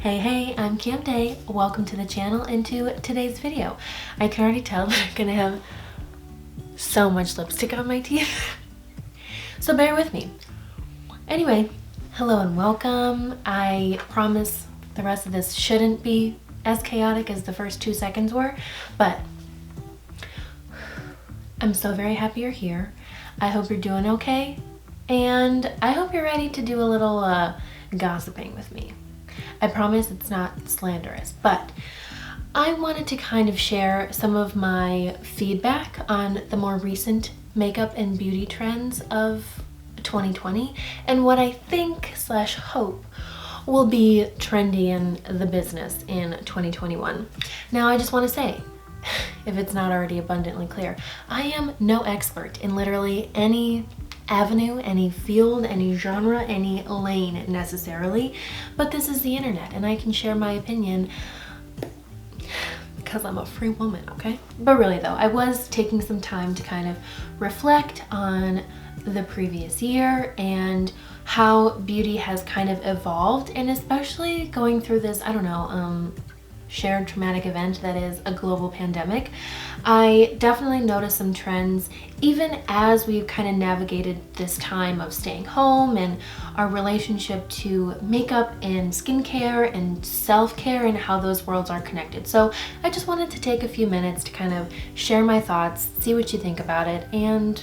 Hey, I'm Kim Day. Welcome to the channel and to today's video. I can already tell that I'm gonna have so much lipstick on my teeth. So bear with me. Anyway, hello and welcome. I promise the rest of this shouldn't be as chaotic as the first 2 seconds were, but I'm so very happy you're here. I hope you're doing okay, and I hope you're ready to do a little gossiping with me. I promise it's not slanderous, but I wanted to kind of share some of my feedback on the more recent makeup and beauty trends of 2020 and what I think / hope will be trendy in the business in 2021. Now, I just want to say, if it's not already abundantly clear, I am no expert in literally any avenue, any field, any genre, any lane necessarily, but this is the internet and I can share my opinion because I'm a free woman, okay? But really though, I was taking some time to kind of reflect on the previous year and how beauty has kind of evolved, and especially going through this, shared traumatic event that is a global pandemic. I definitely noticed some trends even as we've kind of navigated this time of staying home and our relationship to makeup and skincare and self-care and how those worlds are connected. So I just wanted to take a few minutes to kind of share my thoughts, see what you think about it, and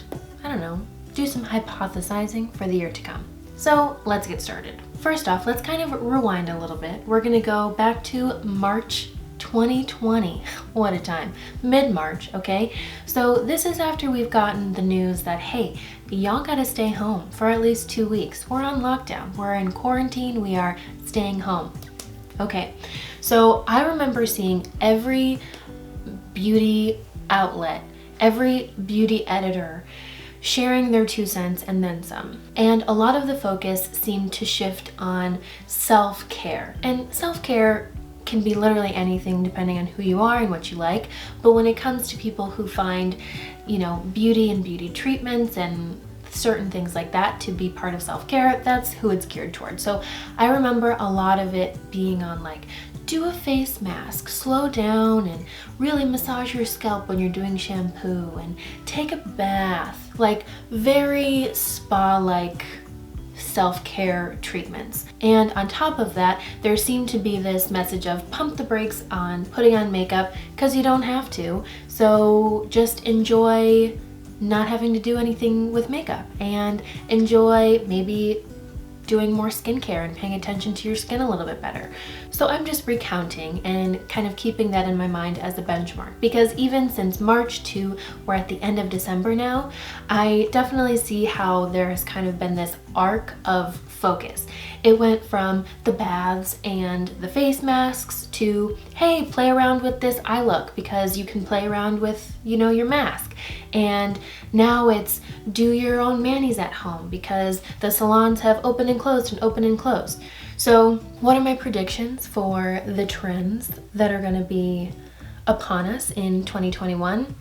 do some hypothesizing for the year to come. So let's get started. First off, let's kind of rewind a little bit. We're gonna go back to March 2020. What a time. Mid-March, okay? So this is after we've gotten the news that, hey, y'all gotta stay home for at least 2 weeks. We're on lockdown. We're in quarantine. We are staying home. Okay, so I remember seeing every beauty outlet, every beauty editor sharing their 2 cents and then some. And a lot of the focus seemed to shift on self-care. And self-care can be literally anything depending on who you are and what you like. But when it comes to people who find, beauty and beauty treatments and certain things like that to be part of self-care, that's who it's geared towards. So I remember a lot of it being on like, do a face mask, slow down and really massage your scalp when you're doing shampoo, and take a bath, like very spa-like self-care treatments. And on top of that, there seemed to be this message of pump the brakes on putting on makeup because you don't have to. So just enjoy not having to do anything with makeup and enjoy maybe doing more skincare and paying attention to your skin a little bit better. So I'm just recounting and kind of keeping that in my mind as a benchmark, because even since March to we're at the end of December now, I definitely see how there has kind of been this arc of focus. It went from the baths and the face masks to, hey, play around with this eye look because you can play around with, your mask. And now it's do your own manis at home because the salons have opened and closed and opened and closed. So what are my predictions for the trends that are going to be upon us in 2021?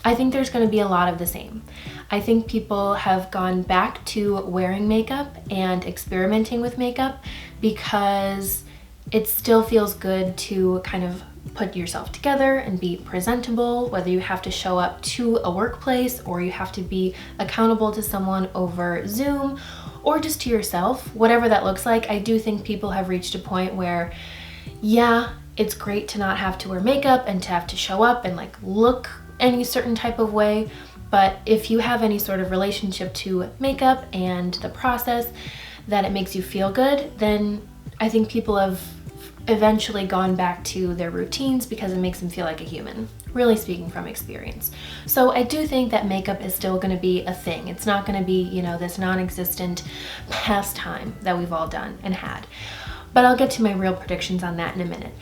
I think there's going to be a lot of the same. I think people have gone back to wearing makeup and experimenting with makeup because it still feels good to kind of put yourself together and be presentable, whether you have to show up to a workplace or you have to be accountable to someone over Zoom or just to yourself, whatever that looks like. I do think people have reached a point where, yeah, it's great to not have to wear makeup and to have to show up and like look any certain type of way, but if you have any sort of relationship to makeup and the process that it makes you feel good, then I think people have eventually gone back to their routines because it makes them feel like a human, really speaking from experience. So I do think that makeup is still going to be a thing. It's not going to be, this non-existent pastime that we've all done and had. But I'll get to my real predictions on that in a minute.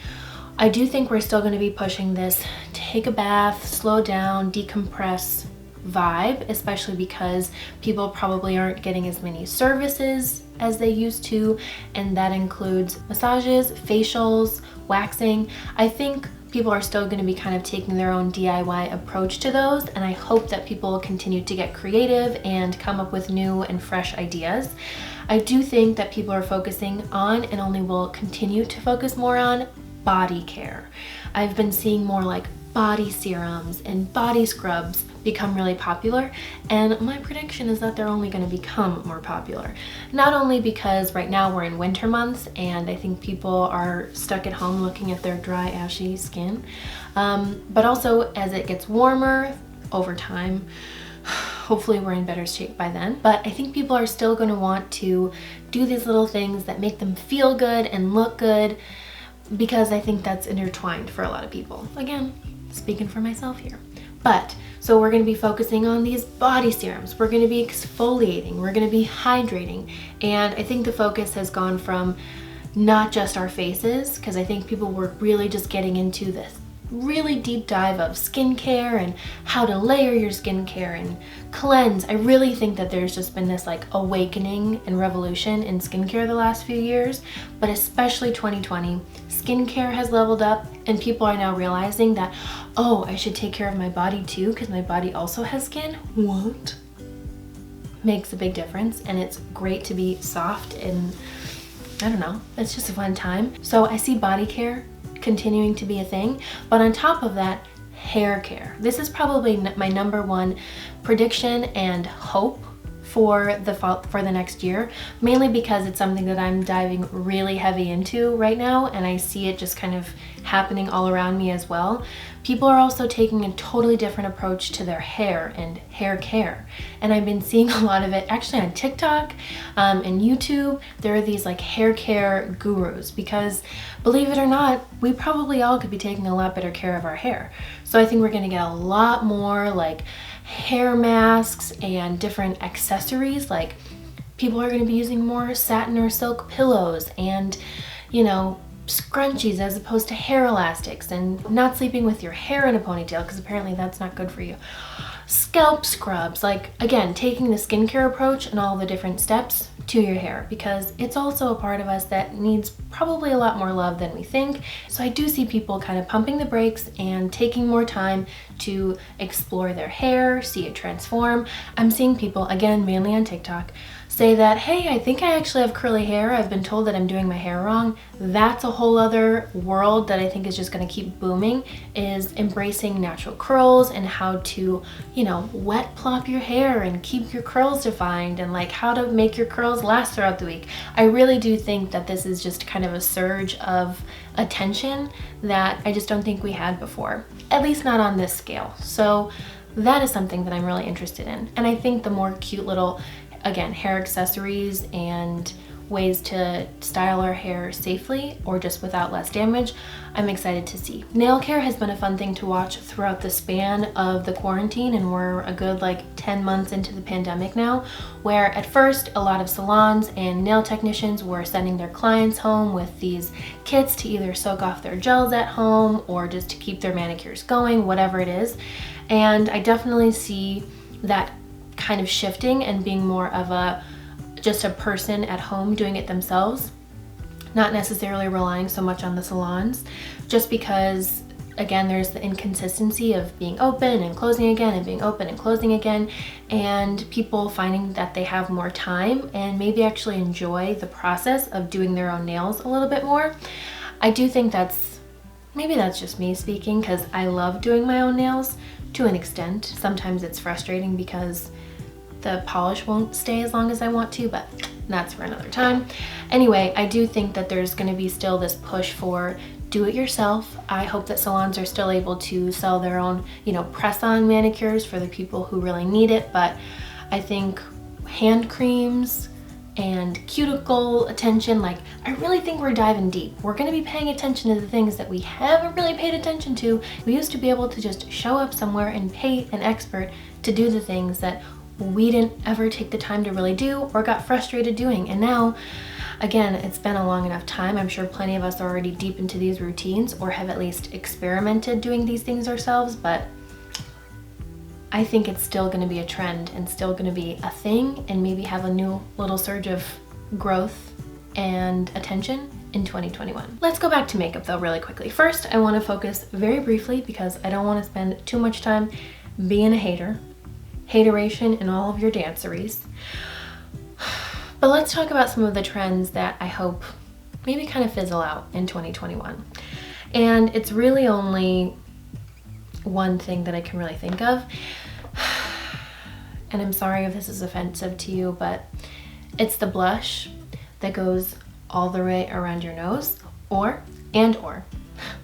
I do think we're still going to be pushing this take a bath, slow down, decompress vibe, especially because people probably aren't getting as many services as they used to, and that includes massages, facials, waxing. I think people are still going to be kind of taking their own DIY approach to those, and I hope that people will continue to get creative and come up with new and fresh ideas. I do think that people are focusing on, and only will continue to focus more on, body care. I've been seeing more like body serums and body scrubs become really popular, and my prediction is that they're only going to become more popular. Not only because right now we're in winter months and I think people are stuck at home looking at their dry, ashy skin, but also as it gets warmer over time. Hopefully we're in better shape by then, but I think people are still going to want to do these little things that make them feel good and look good, because I think that's intertwined for a lot of people. Again, speaking for myself here. But so we're going to be focusing on these body serums, we're going to be exfoliating, we're going to be hydrating, and I think the focus has gone from not just our faces, because I think people were really just getting into this really deep dive of skincare and how to layer your skincare and cleanse. I really think that there's just been this like awakening and revolution in skincare the last few years, but especially 2020, skincare has leveled up and people are now realizing that, oh, I should take care of my body too because my body also has skin. What? Makes a big difference, and it's great to be soft, and I don't know, it's just a fun time. So I see body care continuing to be a thing, but on top of that, hair care. This is probably my number one prediction and hope for the next year, mainly because it's something that I'm diving really heavy into right now, and I see it just kind of happening all around me as well. People are also taking a totally different approach to their hair and hair care, and I've been seeing a lot of it actually on TikTok and YouTube. There are these like hair care gurus, because believe it or not, we probably all could be taking a lot better care of our hair. So I think we're going to get a lot more like hair masks and different accessories. Like people are going to be using more satin or silk pillows and, you know, scrunchies as opposed to hair elastics, and not sleeping with your hair in a ponytail because apparently that's not good for you. Scalp scrubs, like again, taking the skincare approach and all the different steps to your hair, because it's also a part of us that needs probably a lot more love than we think. So I do see people kind of pumping the brakes and taking more time to explore their hair, see it transform. I'm seeing people, again, mainly on TikTok, say that, hey, I think I actually have curly hair. I've been told that I'm doing my hair wrong. That's a whole other world that I think is just going to keep booming, is embracing natural curls and how to, you know, wet plop your hair and keep your curls defined, and like how to make your curls last throughout the week. I really do think that this is just kind of a surge of attention that I just don't think we had before, at least not on this scale. So that is something that I'm really interested in. And I think the more cute little, again, hair accessories and ways to style our hair safely or just without less damage, I'm excited to see. Nail care has been a fun thing to watch throughout the span of the quarantine, and we're a good like 10 months into the pandemic now, where at first a lot of salons and nail technicians were sending their clients home with these kits to either soak off their gels at home or just to keep their manicures going, whatever it is. And I definitely see that kind of shifting and being more of just a person at home doing it themselves, not necessarily relying so much on the salons, just because again there's the inconsistency of being open and closing again and being open and closing again, and people finding that they have more time and maybe actually enjoy the process of doing their own nails a little bit more. I do think maybe that's just me speaking, because I love doing my own nails to an extent. Sometimes it's frustrating because the polish won't stay as long as I want to, but that's for another time. Anyway, I do think that there's going to be still this push for do it yourself. I hope that salons are still able to sell their own, you know, press-on manicures for the people who really need it, but I think hand creams and cuticle attention, like I really think we're diving deep. We're going to be paying attention to the things that we haven't really paid attention to. We used to be able to just show up somewhere and pay an expert to do the things that we didn't ever take the time to really do or got frustrated doing. And now, again, it's been a long enough time. I'm sure plenty of us are already deep into these routines or have at least experimented doing these things ourselves, but I think it's still going to be a trend and still going to be a thing, and maybe have a new little surge of growth and attention in 2021. Let's go back to makeup though really quickly. First, I want to focus very briefly because I don't want to spend too much time being a hater. Hateration in all of your danceries. But let's talk about some of the trends that I hope maybe kind of fizzle out in 2021. And it's really only one thing that I can really think of. And I'm sorry if this is offensive to you, but it's the blush that goes all the way around your nose, or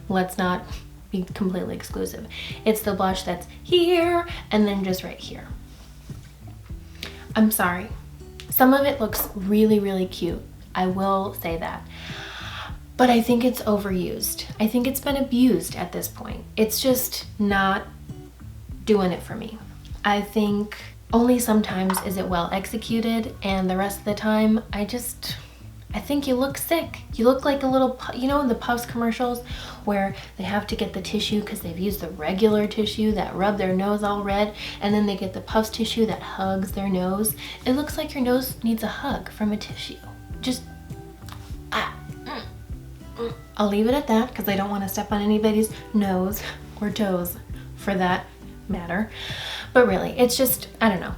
let's not be completely exclusive. It's the blush that's here and then just right here. I'm sorry. Some of it looks really, really cute. I will say that. But I think it's overused. I think it's been abused at this point. It's just not doing it for me. I think only sometimes is it well executed, and the rest of the time, I think you look sick. You look like a little, you know, in the Puffs commercials where they have to get the tissue because they've used the regular tissue that rub their nose all red, and then they get the Puffs tissue that hugs their nose. It looks like your nose needs a hug from a tissue. Just, I'll leave it at that because I don't want to step on anybody's nose or toes for that matter. But really, it's just, I don't know.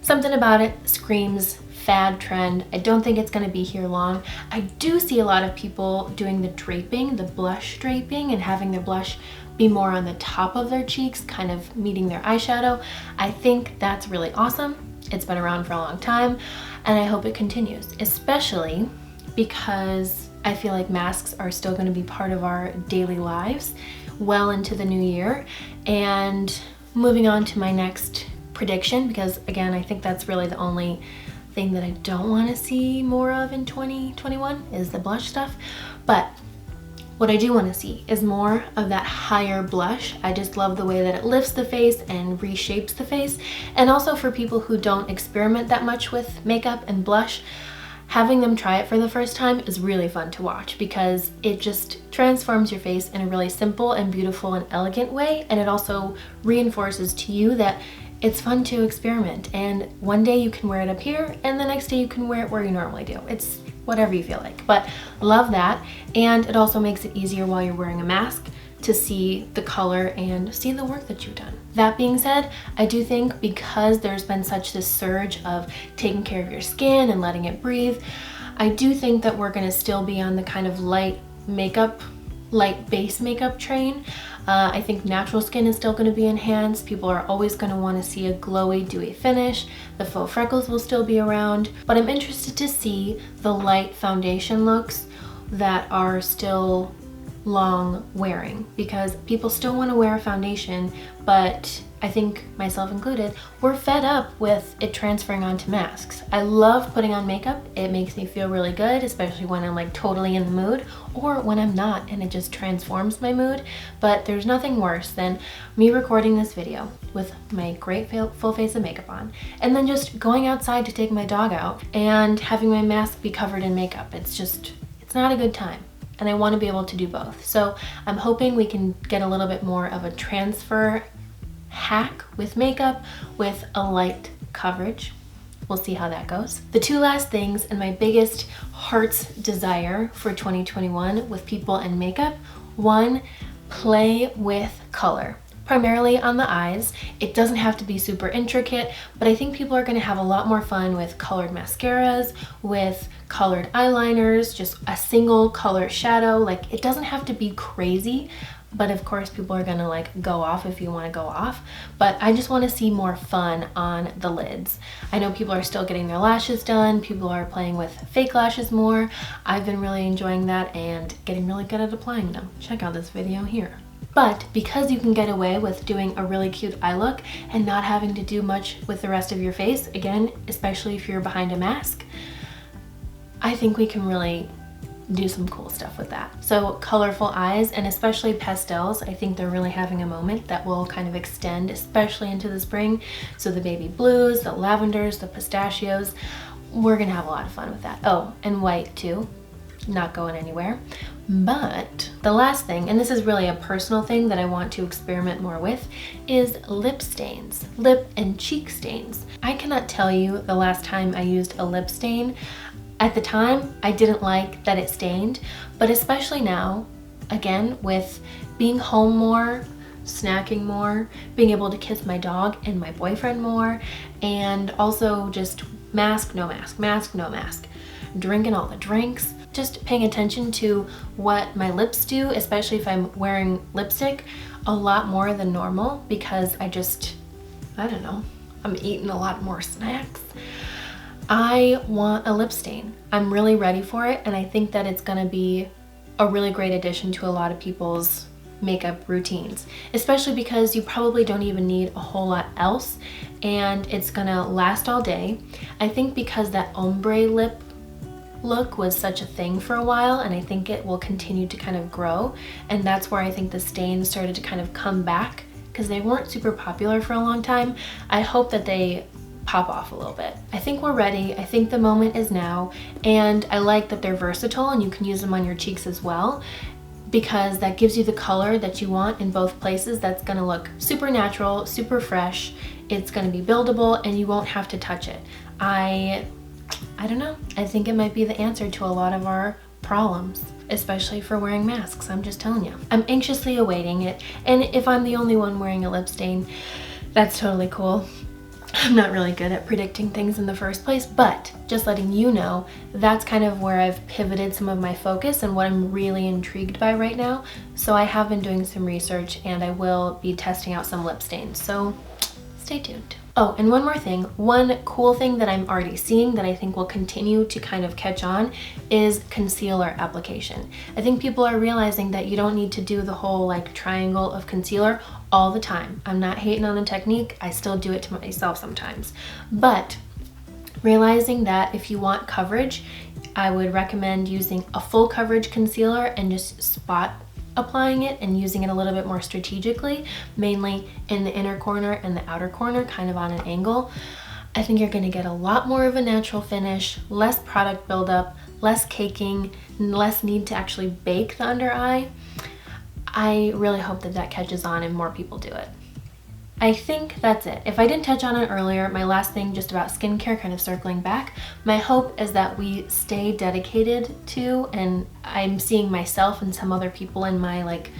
Something about it screams fad trend. I don't think it's going to be here long. I do see a lot of people doing the draping, the blush draping, and having their blush be more on the top of their cheeks, kind of meeting their eyeshadow. I think that's really awesome. It's been around for a long time, and I hope it continues, especially because I feel like masks are still going to be part of our daily lives well into the new year. And moving on to my next prediction, because again, I think that's really the only thing that I don't want to see more of in 2021 is the blush stuff. But what I do want to see is more of that higher blush. I just love the way that it lifts the face and reshapes the face. And also for people who don't experiment that much with makeup and blush, having them try it for the first time is really fun to watch because it just transforms your face in a really simple and beautiful and elegant way. And it also reinforces to you that it's fun to experiment, and one day you can wear it up here and the next day you can wear it where you normally do. It's whatever you feel like, but love that. And it also makes it easier while you're wearing a mask to see the color and see the work that you've done. That being said, I do think because there's been such this surge of taking care of your skin and letting it breathe, I do think that we're gonna still be on the kind of light base makeup train. I think natural skin is still going to be enhanced. People are always going to want to see a glowy, dewy finish. The faux freckles will still be around, but I'm interested to see the light foundation looks that are still long wearing, because people still want to wear a foundation, but I think myself included, we're fed up with it transferring onto masks. I love putting on makeup. It makes me feel really good, especially when I'm like totally in the mood, or when I'm not and it just transforms my mood. But there's nothing worse than me recording this video with my great full face of makeup on and then just going outside to take my dog out and having my mask be covered in makeup. It's not a good time. And I want to be able to do both. So I'm hoping we can get a little bit more of a transfer hack with makeup with a light coverage. We'll see how that goes. The two last things and my biggest heart's desire for 2021 with people and makeup. One, play with color. Primarily on the eyes. It doesn't have to be super intricate, but I think people are going to have a lot more fun with colored mascaras, with colored eyeliners, just a single color shadow. Like, it doesn't have to be crazy, but of course people are going to like go off if you want to go off. But I just want to see more fun on the lids. I know people are still getting their lashes done. People are playing with fake lashes more. I've been really enjoying that and getting really good at applying them. Check out this video here. But because you can get away with doing a really cute eye look and not having to do much with the rest of your face, again, especially if you're behind a mask, I think we can really do some cool stuff with that. So colorful eyes, and especially pastels, I think they're really having a moment that will kind of extend, especially into the spring. So the baby blues, the lavenders, the pistachios, we're gonna have a lot of fun with that. Oh, and white too. Not going anywhere. But the last thing, and this is really a personal thing that I want to experiment more with, is lip stains, lip and cheek stains. I cannot tell you the last time I used a lip stain. At the time, I didn't like that it stained, but especially now, again, with being home more, snacking more, being able to kiss my dog and my boyfriend more, and also just mask, no mask, mask, no mask, drinking all the drinks, just paying attention to what my lips do, especially if I'm wearing lipstick, a lot more than normal because I don't know, I'm eating a lot more snacks. I want a lip stain. I'm really ready for it, and I think that it's gonna be a really great addition to a lot of people's makeup routines, especially because you probably don't even need a whole lot else and it's gonna last all day. I think because that ombre lip look was such a thing for a while, and I think it will continue to kind of grow, and that's where I think the stains started to kind of come back because they weren't super popular for a long time. I hope that they pop off a little bit. I think we're ready. I think the moment is now, and I like that they're versatile and you can use them on your cheeks as well, because that gives you the color that you want in both places. That's gonna look super natural, super fresh. It's gonna be buildable and you won't have to touch it. I don't know. I think it might be the answer to a lot of our problems, especially for wearing masks. I'm just telling you. I'm anxiously awaiting it, and if I'm the only one wearing a lip stain, that's totally cool. I'm not really good at predicting things in the first place, but just letting you know, that's kind of where I've pivoted some of my focus and what I'm really intrigued by right now. So I have been doing some research and I will be testing out some lip stains, so stay tuned. Oh, and one more thing. One cool thing that I'm already seeing that I think will continue to kind of catch on is concealer application. I think people are realizing that you don't need to do the whole like triangle of concealer all the time. I'm not hating on the technique. I still do it to myself sometimes. But realizing that if you want coverage, I would recommend using a full coverage concealer and just spot applying it and using it a little bit more strategically, mainly in the inner corner and the outer corner, kind of on an angle. I think you're gonna get a lot more of a natural finish, less product buildup, less caking, less need to actually bake the under eye. I really hope that that catches on and more people do it. I think that's it. If I didn't touch on it earlier, my last thing just about skincare, kind of circling back, my hope is that we stay dedicated to, and I'm seeing myself and some other people in my like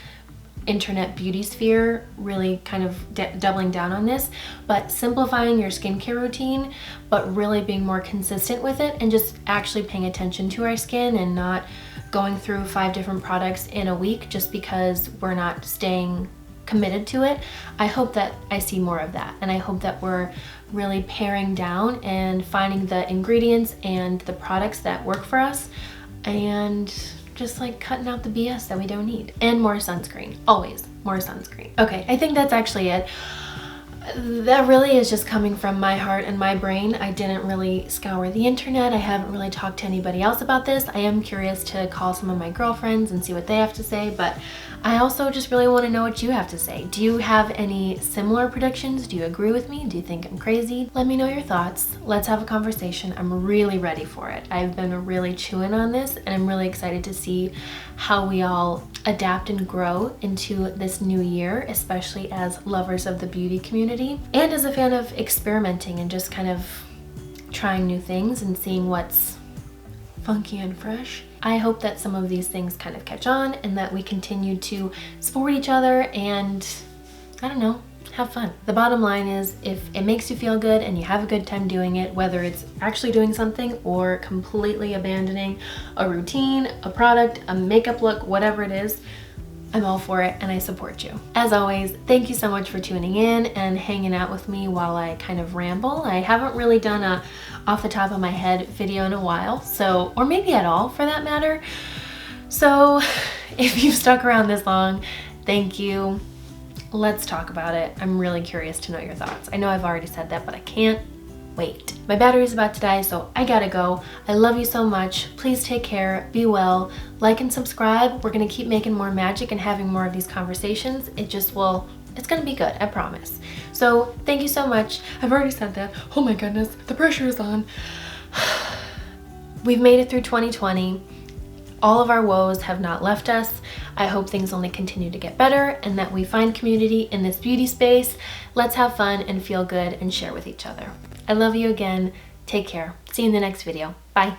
internet beauty sphere really kind of doubling down on this, but simplifying your skincare routine, but really being more consistent with it and just actually paying attention to our skin and not going through 5 different products in a week just because we're not staying committed to it. I hope that I see more of that, and I hope that we're really paring down and finding the ingredients and the products that work for us, and just like cutting out the BS that we don't need. And more sunscreen, always more sunscreen. Okay, I think that's actually it. That really is just coming from my heart and my brain. I didn't really scour the internet. I haven't really talked to anybody else about this. I am curious to call some of my girlfriends and see what they have to say, but I also just really want to know what you have to say. Do you have any similar predictions? Do you agree with me? Do you think I'm crazy? Let me know your thoughts. Let's have a conversation. I'm really ready for it. I've been really chewing on this, and I'm really excited to see how we all adapt and grow into this new year, especially as lovers of the beauty community and as a fan of experimenting and just kind of trying new things and seeing what's funky and fresh. I hope that some of these things kind of catch on and that we continue to support each other and, I don't know, have fun. The bottom line is, if it makes you feel good and you have a good time doing it, whether it's actually doing something or completely abandoning a routine, a product, a makeup look, whatever it is, I'm all for it and I support you. As always, thank you so much for tuning in and hanging out with me while I kind of ramble. I haven't really done a off the top of my head video in a while, so, or maybe at all for that matter. So if you've stuck around this long, thank you. Let's talk about it. I'm really curious to know your thoughts. I know I've already said that, but I can't wait. My battery's about to die, so I gotta go. I love you so much. Please take care, be well, like and subscribe. We're gonna keep making more magic and having more of these conversations. It just will, it's gonna be good, I promise. So thank you so much. I've already said that. Oh my goodness, the pressure is on. We've made it through 2020. All of our woes have not left us. I hope things only continue to get better and that we find community in this beauty space. Let's have fun and feel good and share with each other. I love you again. Take care. See you in the next video. Bye.